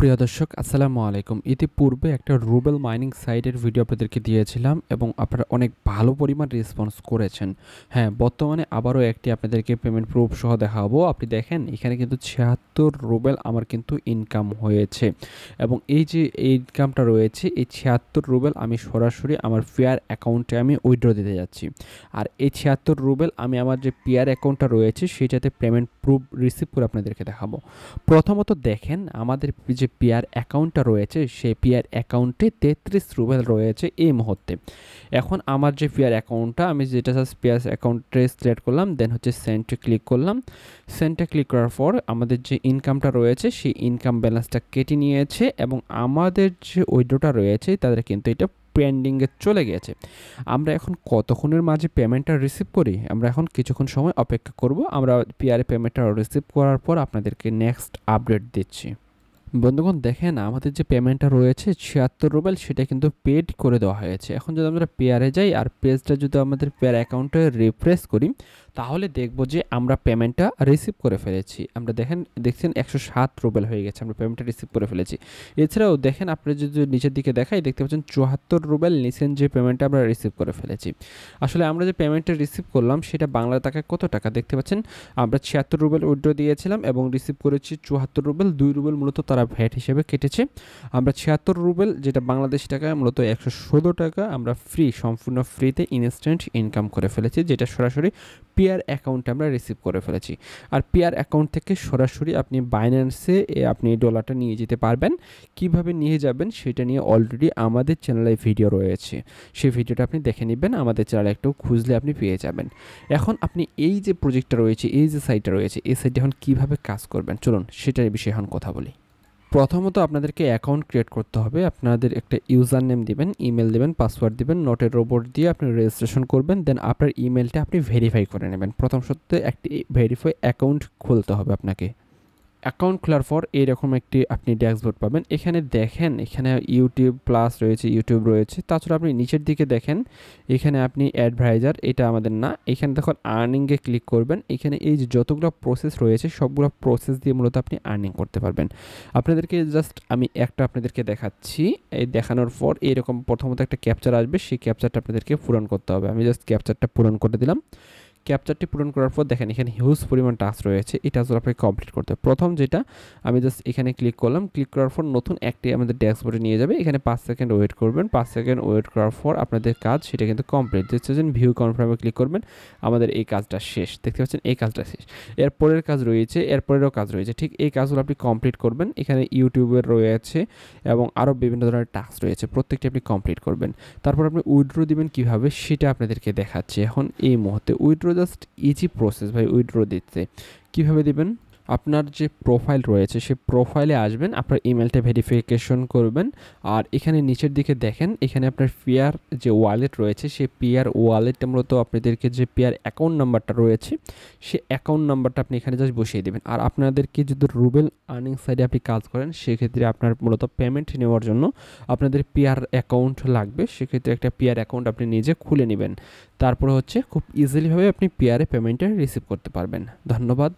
প্রিয় দর্শক আসসালামু আলাইকুম। ইতিপূর্বে একটা রুবেল মাইনিং সাইটের ভিডিও আপনাদেরকে দিয়েছিলাম এবং আপনারা অনেক ভালো পরিমাণ রেসপন্স করেছেন। হ্যাঁ, বর্তমানে আবারও একটি আপনাদেরকে পেমেন্ট প্রুফ সহ দেখাবো। আপনি দেখেন এখানে কিন্তু ৭৬ রুবেল আমার কিন্তু ইনকাম হয়েছে এবং এই যে এই ইনকামটা রয়েছে এই ৭৬ রুবেল আমি সরাসরি আমার ফেয়ার অ্যাকাউন্টে আমি উইথড্র দিতে যাচ্ছি। আর এই ৭৬ রুবেল আমি আমার যে পেয়ার অ্যাকাউন্টটা রয়েছে সেটাতে পেমেন্ট প্রুফ রিসিভ করে আপনাদেরকে দেখাবো। প্রথমত দেখেন আমাদের যে পেয়ার অ্যাকাউন্টটা রয়েছে সেই পেয়ার অ্যাকাউন্টে ৩৩ রুবেল রয়েছে এই মুহূর্তে। এখন আমার যে পেয়ার অ্যাকাউন্টটা আমি যেটা জাস্ট পেয়ার অ্যাকাউন্টে সিলেক্ট করলাম, দেন হচ্ছে সেন্ডে ক্লিক করলাম। সেন্ডে ক্লিক করার পর আমাদের যে ইনকামটা রয়েছে সেই ইনকাম ব্যালেন্সটা কেটে নিয়েছে এবং আমাদের যে উইথড্রটা রয়েছে তাদের কিন্তু এটা পেন্ডিংয়ে চলে গেছে। আমরা এখন কতক্ষণের মাঝে পেমেন্টটা রিসিভ করি, আমরা এখন কিছুক্ষণ সময় অপেক্ষা করব। আমরা পেয়ারে পেমেন্টটা রিসিভ করার পর আপনাদেরকে নেক্সট আপডেট দিচ্ছি। বন্ধুগণ দেখেন আমাদের যে পেমেন্টটা রয়েছে ৭৬ রুবেল সেটা কিন্তু পেড করে দেওয়া হয়েছে। এখন যদি আমরা পেয়ারে যাই আর পেজটা যদি আমাদের পেয়ার অ্যাকাউন্টে রিফ্রেশ করি তাহলে দেখব যে আমরা পেমেন্টটা রিসিভ করে ফেলেছি। আমরা দেখছেন ১০৭ রুবেল হয়ে গেছে, আমরা পেমেন্টটা রিসিভ করে ফেলেছি। এছাড়াও দেখেন আপনি যদি নিচের দিকে দেখাই দেখতে পাচ্ছেন ৭৪ রুবেল নিচের যে পেমেন্টটা আমরা রিসিভ করে ফেলেছি। আসলে আমরা যে পেমেন্টটা রিসিভ করলাম সেটা বাংলা টাকায় কত টাকা দেখতে পাচ্ছেন, আমরা ৭৬ রুবেল উইথড্র দিয়েছিলাম এবং রিসিভ করেছি ৭৪ রুবেল। ২ রুবেল মূলত তারা ভ্যাট হিসেবে কেটেছে। আমরা ৭৬ রুবেল যেটা বাংলাদেশি টাকায় মূলত ১১৬ টাকা আমরা সম্পূর্ণ ফ্রিতে ইনস্ট্যান্ট ইনকাম করে ফেলেছি, যেটা সরাসরি পেয়ার অ্যাকাউন্টে আমরা রিসিভ করে ফেলেছি। আর পেয়ার অ্যাকাউন্ট থেকে সরাসরি আপনি বাইন্যান্সে আপনি ডলারটা নিয়ে যেতে পারবেন। কিভাবে নিয়ে যাবেন সেটা নিয়ে অলরেডি আমাদের চ্যানেলে ভিডিও রয়েছে, সেই ভিডিওটা আপনি দেখে নেবেন। আমাদের চ্যানেলে একটু খুঁজলে আপনি পেয়ে যাবেন। এখন আপনি এই যে প্রজেক্টটা রয়েছে, এই যে সাইটটা রয়েছে, এই সাইটে এখন কীভাবে কাজ করবেন চলুন সেটার বিষয়ে এখন কথা বলি। প্রথমত আপনাদেরকে অ্যাকাউন্ট ক্রিয়েট করতে হবে। আপনাদের একটা ইউজার নেম দিবেন, ইমেল দিবেন, পাসওয়ার্ড দিবেন, নোটের রোবট দিয়ে আপনি রেজিস্ট্রেশন করবেন। দেন আপনার ইমেলটা আপনি ভেরিফাই করে নেবেন। প্রথম সত্ত্বে একটি ভেরিফাই অ্যাকাউন্ট খুলতে হবে আপনাকে। অ্যাকাউন্ট খোলার পর এরকম একটি আপনি ড্যাশবোর্ড পাবেন। এখানে দেখেন এখানে ইউটিউব প্লাস রয়েছে, ইউটিউব রয়েছে। তাছাড়া আপনি নিচের দিকে দেখেন এখানে আপনি অ্যাডভাইজার, এটা আমাদের না। এখানে দেখুন আর্নিংয়ে ক্লিক করবেন। এখানে এই যে যতগুলো প্রসেস রয়েছে সবগুলো প্রসেস দিয়ে মূলত আপনি আর্নিং করতে পারবেন। আপনাদেরকে জাস্ট আমি একটা আপনাদেরকে দেখাচ্ছি। এই দেখানোর পর এরকম প্রথমত একটা ক্যাপচার আসবে, সেই ক্যাপচারটা আপনাদেরকে পূরণ করতে হবে। আমি জাস্ট ক্যাপচারটা পূরণ করে দিলাম। ক্যাপচারটি পূরণ করার পর দেখেন এখানে হিউজ পরিমাণ টাস্ক রয়েছে। এই টাস্কগুলো আপনাকে কমপ্লিট করতে হবে। প্রথম যেটা আমি জাস্ট এখানে ক্লিক করলাম, ক্লিক করার পর নতুন একটি আমাদের ড্যাশবোর্ডে নিয়ে যাবে। এখানে ৫ সেকেন্ড ওয়েট করবেন। ৫ সেকেন্ড ওয়েট করার পর আপনাদের কাজ সেটা কিন্তু কমপ্লিট। দেখতে পাচ্ছেন ভিউ কনফার্মে ক্লিক করবেন, আমাদের এই কাজটা শেষ। দেখতে পাচ্ছেন এই কাজটা শেষ। এরপরের কাজ রয়েছে, এরপরেরও কাজ রয়েছে, ঠিক এই কাজগুলো আপনি কমপ্লিট করবেন। এখানে ইউটিউবের রয়েছে এবং আরও বিভিন্ন ধরনের টাস্ক রয়েছে, প্রত্যেকটি আপনি কমপ্লিট করবেন। তারপর আপনি উইথড্র দিবেন কীভাবে সেটা আপনাদেরকে দেখাচ্ছি এখন এই মুহূর্তে। উইথড্র জাস্ট ইজি প্রসেস ভাই, উইথড্র দিতে কীভাবে দিবেন, আপনার যে প্রোফাইল রয়েছে সেই প্রোফাইলে আসবেন, আপনার ইমেলটা ভেরিফিকেশন করবেন। আর এখানে নিচের দিকে দেখেন এখানে আপনার পেয়ার যে ওয়ালেট রয়েছে সেই পেয়ার ওয়ালেটটা মূলত আপনাদেরকে যে পেয়ার অ্যাকাউন্ট নাম্বারটা রয়েছে সেই অ্যাকাউন্ট নাম্বারটা আপনি এখানে জাস্ট বসিয়ে দেবেন। আর আপনাদেরকে যদি রুবেল আর্নিং সাইডে আপনি কাজ করেন সেক্ষেত্রে আপনার মূলত পেমেন্ট নেওয়ার জন্য আপনাদের পেয়ার অ্যাকাউন্ট লাগবে। সেক্ষেত্রে একটা পেয়ার অ্যাকাউন্ট আপনি নিজে খুলে নেবেন। তারপরে হচ্ছে খুব ইজিলিভাবে আপনি পেয়ারে পেমেন্টটা রিসিভ করতে পারবেন। ধন্যবাদ।